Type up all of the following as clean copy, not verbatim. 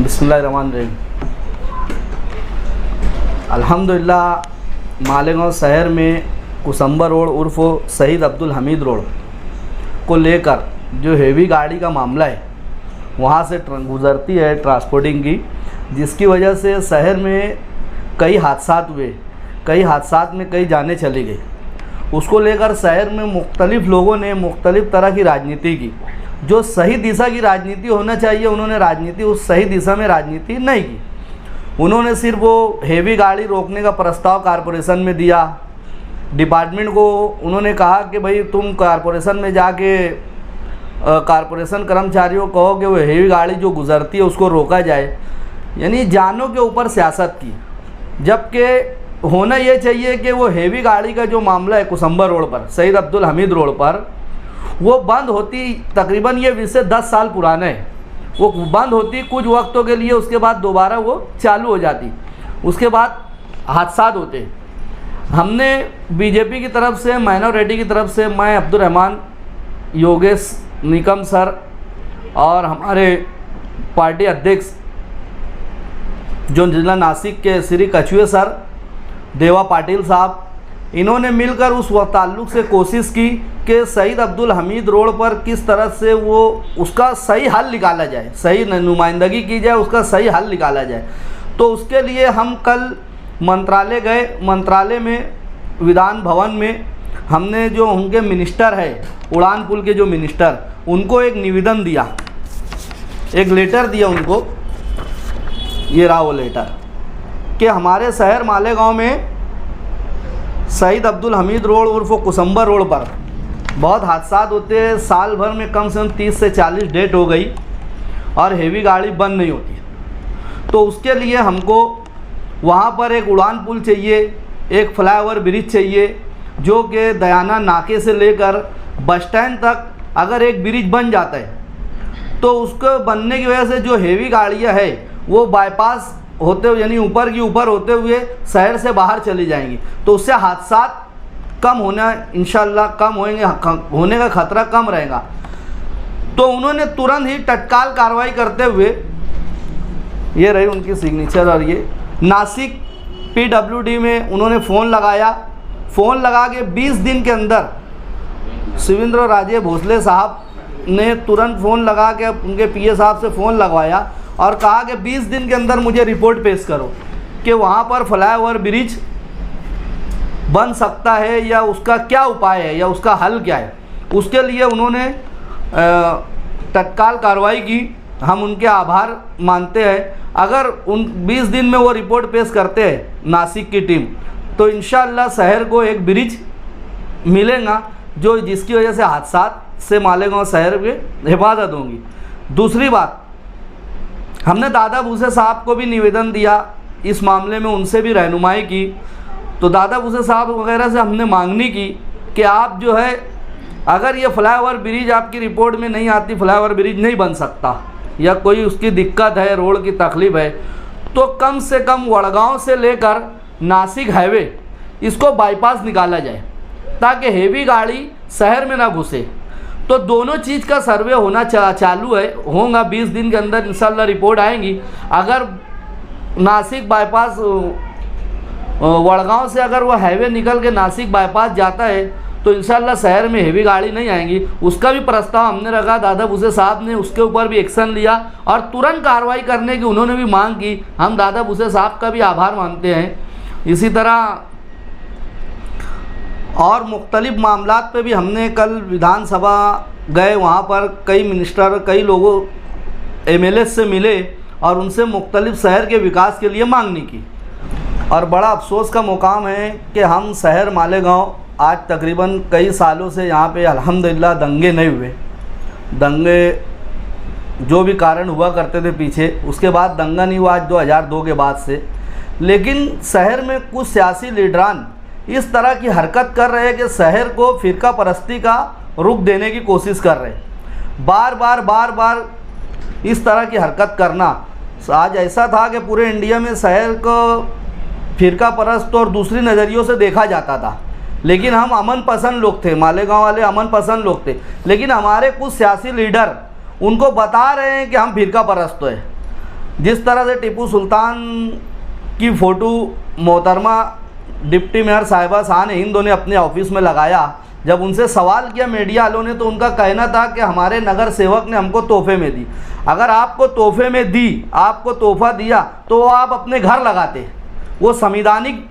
बिस्मिल्लाहिर्रहमानिर्रहीम। अल्हम्दुलिल्लाह मालेगांव शहर में कुसंबर रोड उर्फ शहीद अब्दुल हमीद रोड को लेकर जो हेवी गाड़ी का मामला है वहाँ से गुज़रती है ट्रांसपोर्टिंग की, जिसकी वजह से शहर में कई हादसात हुए, कई हादसात में कई जानें चली गई। उसको लेकर शहर में मुख्तलिफ़ लोगों ने मुख्तलिफ़ तरह की राजनीति की। जो सही दिशा की राजनीति होना चाहिए उन्होंने राजनीति उस सही दिशा में राजनीति नहीं की। उन्होंने सिर्फ वो हेवी गाड़ी रोकने का प्रस्ताव कारपोरेशन में दिया। डिपार्टमेंट को उन्होंने कहा कि भाई तुम कारपोरेशन में जाके कारपोरेशन कर्मचारियों को कहो कि वो हेवी गाड़ी जो गुज़रती है उसको रोका जाए, यानी जानों के ऊपर सियासत की। जबकि होना ये चाहिए कि वो हेवी गाड़ी का जो मामला है कुसंबर रोड पर, शहीद अब्दुल हमीद रोड पर, वो बंद होती, तकरीबन ये 20 से 10 साल पुराना है। वो बंद होती कुछ वक्तों के लिए, उसके बाद दोबारा वो चालू हो जाती, उसके बाद हादसात होते। हमने बीजेपी की तरफ से, माइनॉरिटी की तरफ से, मैं अब्दुल रहमान, योगेश निकम सर और हमारे पार्टी अध्यक्ष जो जिला नासिक के श्री कछुए सर, देवा पाटिल साहब, इन्होंने मिलकर उस ताल्लुक़ से कोशिश की कि शहीद अब्दुल हमीद रोड पर किस तरह से वो उसका सही हल निकाला जाए, सही नुमाइंदगी की जाए, उसका सही हल निकाला जाए। तो उसके लिए हम कल मंत्रालय गए। मंत्रालय में विधान भवन में हमने जो उनके मिनिस्टर है, उड़ान पुल के जो मिनिस्टर, उनको एक निवेदन दिया, एक लेटर दिया उनको, ये रहा वो लेटर, कि हमारे शहर मालेगांव में शहीद अब्दुल हमीद रोड उर्फ कुसंबर रोड पर बहुत हादसात होते हैं। साल भर में कम से कम 30 से 40 डेथ हो गई और हेवी गाड़ी बंद नहीं होती। तो उसके लिए हमको वहाँ पर एक उड़ान पुल चाहिए, एक फ्लाईओवर ब्रिज चाहिए, जो कि दयाना नाके से लेकर बस स्टैंड तक अगर एक ब्रिज बन जाता है तो उसको बनने की वजह से जो हेवी गाड़ियाँ हैं वो बाईपास होते हुए, यानी ऊपर की ऊपर होते हुए शहर से बाहर चली जाएंगी। तो उससे हादसात कम होना, इंशाल्लाह कम होएंगे, होने का खतरा कम रहेगा। तो उन्होंने तुरंत ही तत्काल कार्रवाई करते हुए, ये रही उनकी सिग्नेचर, और ये नासिक PWD में उन्होंने फ़ोन लगाया। फ़ोन लगा के 20 दिन के अंदर शिवेंद्र राजे भोसले साहब ने तुरंत फ़ोन लगा के उनके PA साहब से फ़ोन लगवाया और कहा कि 20 दिन के अंदर मुझे रिपोर्ट पेश करो कि वहाँ पर फ्लाईओवर ब्रिज बन सकता है या उसका क्या उपाय है या उसका हल क्या है। उसके लिए उन्होंने तत्काल कार्रवाई की। हम उनके आभार मानते हैं। अगर उन 20 दिन में वो रिपोर्ट पेश करते हैं नासिक की टीम, तो इंशाअल्लाह शहर को एक ब्रिज मिलेगा जो जिसकी वजह से हादसात से मालेगांव शहर में हिफाजत होगी। दूसरी बात, हमने दादा भूसे साहब को भी निवेदन दिया इस मामले में, उनसे भी रहनुमाई की। तो दादा भूसे साहब वगैरह से हमने मांगनी की कि आप जो है, अगर ये फ्लाईओवर ब्रिज आपकी रिपोर्ट में नहीं आती, फ्लाईओवर ब्रिज नहीं बन सकता या कोई उसकी दिक्कत है, रोड की तकलीफ़ है, तो कम से कम वड़गांव से लेकर नासिक हाईवे इसको बाईपास निकाला जाए ताकि हेवी गाड़ी शहर में ना घुसे। तो दोनों चीज़ का सर्वे होना चालू है, होगा 20 दिन के अंदर इंशाल्लाह रिपोर्ट आएंगी। अगर नासिक बाईपास वड़गांव से अगर वो हाईवे निकल के नासिक बाईपास जाता है तो इंशाल्लाह शहर में हेवी गाड़ी नहीं आएंगी। उसका भी प्रस्ताव हमने रखा, दादा भूसे साहब ने उसके ऊपर भी एक्शन लिया और तुरंत कार्रवाई करने की उन्होंने भी मांग की। हम दादा भूसे साहब का भी आभार मानते हैं। इसी तरह और मुख्तलिफ मामलात पे भी हमने कल विधानसभा गए, वहाँ पर कई मिनिस्टर, कई लोगों MLA से मिले और उनसे मुख्तलिफ शहर के विकास के लिए मांगनी की। और बड़ा अफसोस का मुकाम है कि हम शहर मालेगांव आज तकरीबन कई सालों से यहाँ पे अल्हम्दुलिल्लाह दंगे नहीं हुए। दंगे जो भी कारण हुआ करते थे पीछे, उसके बाद दंगा नहीं हुआ आज 2002 के बाद से। लेकिन शहर में कुछ सियासी लीडरान इस तरह की हरकत कर रहे हैं कि शहर को फ़िरका परस्ती का रुख देने की कोशिश कर रहे हैं। बार बार इस तरह की हरकत करना, आज ऐसा था कि पूरे इंडिया में शहर को फ़िरका परस्त और दूसरी नज़रियों से देखा जाता था, लेकिन हम अमन पसंद लोग थे, मालेगांव वाले अमन पसंद लोग थे। लेकिन हमारे कुछ सियासी लीडर उनको बता रहे हैं कि हम फ़िरका परस्त हैं। जिस तरह से टीपू सुल्तान की फ़ोटो मोहतरमा डिप्टी मेयर साहिबा शान हिंद ने अपने ऑफिस में लगाया, जब उनसे सवाल किया मीडिया वालों ने तो उनका कहना था कि हमारे नगर सेवक ने हमको तोहफे में दी। अगर आपको तोहफे में दी, आपको तोहफा दिया तो वो आप अपने घर लगाते, वो संवैधानिक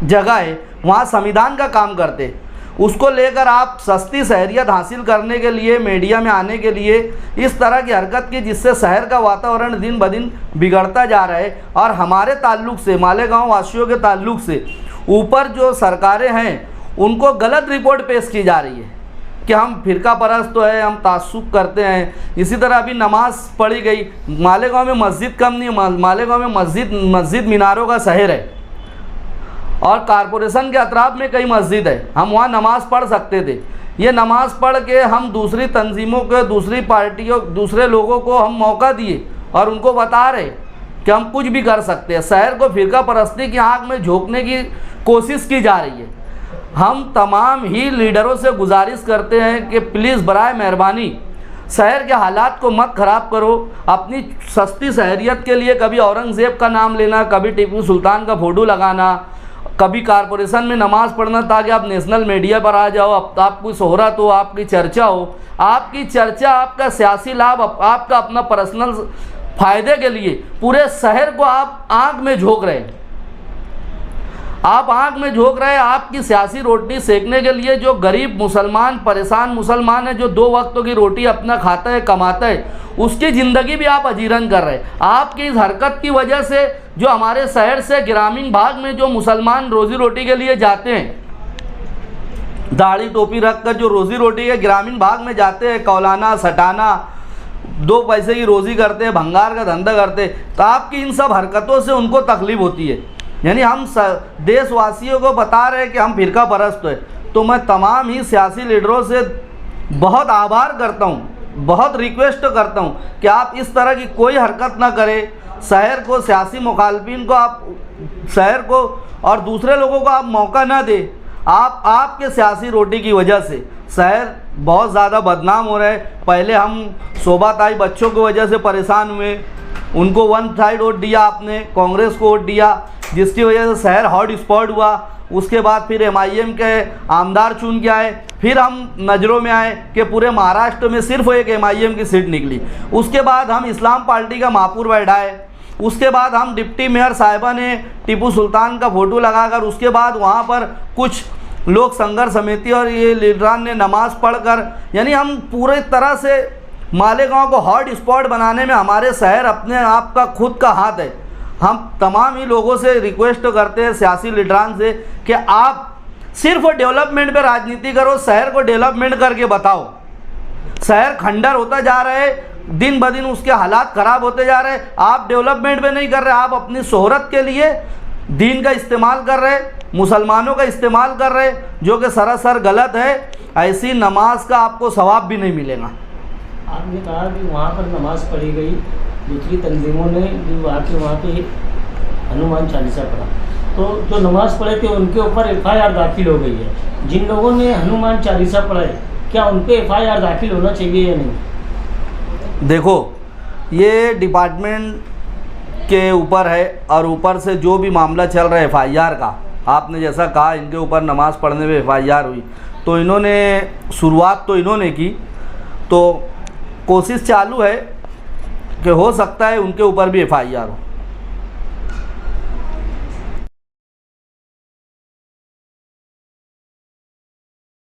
जगह है, वहाँ संविधान का काम करते। उसको लेकर आप सस्ती शहरियत हासिल करने के लिए, मीडिया में आने के लिए इस तरह की हरकत की, जिससे शहर का वातावरण दिन ब दिन बिगड़ता जा रहा है। और हमारे ताल्लुक़ से, मालेगांव वासियों के ताल्लुक़ से ऊपर जो सरकारें हैं उनको गलत रिपोर्ट पेश की जा रही है कि हम फ़िरका परस्त तो है, हम तासुब करते हैं। इसी तरह अभी नमाज़ पढ़ी गई, मालेगांव में मस्जिद कम नहीं, मालेगांव में मस्जिद मीनारों का शहर है और कारपोरेशन के अतराफ में कई मस्जिद है, हम वहाँ नमाज़ पढ़ सकते थे। ये नमाज़ पढ़ के हम दूसरी तंजीमों के, दूसरी पार्टियों, दूसरे लोगों को हम मौका दिए और उनको बता रहे कि हम कुछ भी कर सकते हैं। शहर को फ़िरका परस्ती की आँख में झोंकने की कोशिश की जा रही है। हम तमाम ही लीडरों से गुजारिश करते हैं कि प्लीज़ बराए मेहरबानी शहर के हालात को मत ख़राब करो। अपनी सस्ती शहरियत के लिए कभी औरंगज़ेब का नाम लेना, कभी टीपू सुल्तान का फ़ोटो लगाना, कभी कारपोरेशन में नमाज़ पढ़ना ताकि आप नेशनल मीडिया पर आ जाओ, आपकी शोहरत हो, आपकी चर्चा हो। आपकी चर्चा, आपका सियासी लाभ, आपका अपना पर्सनल फ़ायदे के लिए पूरे शहर को आप आँख में झोंक रहे हैं। आप आँख में झोंक रहे हैं आपकी सियासी रोटी सेकने के लिए। जो गरीब मुसलमान, परेशान मुसलमान है, जो 2 वक्तों की रोटी अपना खाता है, कमाता है, उसकी ज़िंदगी भी आप अजीरन कर रहे हैं। आपकी इस हरकत की वजह से जो हमारे शहर से ग्रामीण भाग में जो मुसलमान रोज़ी रोटी के लिए जाते हैं, दाढ़ी टोपी रख कर जो रोज़ी रोटी के ग्रामीण भाग में जाते हैं, कौलाना सटाना, 2 पैसे की रोज़ी करते हैं, भंगार का धंधा करते हैं, तो आपकी इन सब हरकतों से उनको तकलीफ़ होती है। यानी हम देशवासियों को बता रहे हैं कि हम फ़िरका परस्त है। तो मैं तमाम ही सियासी लीडरों से बहुत आभार करता हूँ, बहुत रिक्वेस्ट करता हूँ कि आप इस तरह की कोई हरकत ना करें। शहर को, सियासी मुखालफिन को आप, शहर को और दूसरे लोगों को आप मौका ना दें। आपके सियासी रोटी की वजह से शहर बहुत ज़्यादा बदनाम हो रहा है। पहले हम शोभाताई बच्चों की वजह से परेशान हुए, उनको वन साइड वोट दिया आपने, कांग्रेस को वोट दिया, जिसकी वजह से शहर हॉट स्पॉट हुआ। उसके बाद फिर MIM के आमदार चुन के आए, फिर हम नज़रों में आए कि पूरे महाराष्ट्र में सिर्फ एक MIM की सीट निकली। उसके बाद हम इस्लाम पार्टी का महापौर बैठाए, उसके बाद हम डिप्टी मेयर साहिबा ने टीपू सुल्तान का फ़ोटो लगाकर, उसके बाद वहाँ पर कुछ लोक संघर्ष समिति और ये लीडरान ने नमाज़ पढ़कर, यानी हम पूरे तरह से मालेगांव को हॉट स्पॉट बनाने में हमारे शहर अपने आप का खुद का हाथ है। हम तमाम ही लोगों से रिक्वेस्ट करते हैं, सियासी लीडरान से, कि आप सिर्फ डेवलपमेंट पे राजनीति करो, शहर को डेवलपमेंट करके बताओ। शहर खंडर होता जा रहा है, दिन ब दिन उसके हालात ख़राब होते जा रहे हैं। आप डेवलपमेंट पे नहीं कर रहे, आप अपनी शोहरत के लिए दीन का इस्तेमाल कर रहे, मुसलमानों का इस्तेमाल कर रहे, जो कि सरासर गलत है। ऐसी नमाज का आपको सवाब भी नहीं मिलेगा। आपने कहा कि वहाँ पर नमाज़ पढ़ी गई, दूसरी तंजीमों ने भी वहाँ पे हनुमान चालीसा पढ़ा, तो जो नमाज़ पढ़े थे उनके ऊपर FIR दाखिल हो गई है। जिन लोगों ने हनुमान चालीसा पढ़ा है, क्या उन पे FIR दाखिल होना चाहिए या नहीं? देखो, ये डिपार्टमेंट के ऊपर है और ऊपर से जो भी मामला चल रहा है FIR का, आपने जैसा कहा इनके ऊपर नमाज़ पढ़ने में FIR हुई, तो इन्होंने शुरुआत तो इन्होंने की, तो कोशिश चालू है कि हो सकता है उनके ऊपर भी FIR हो।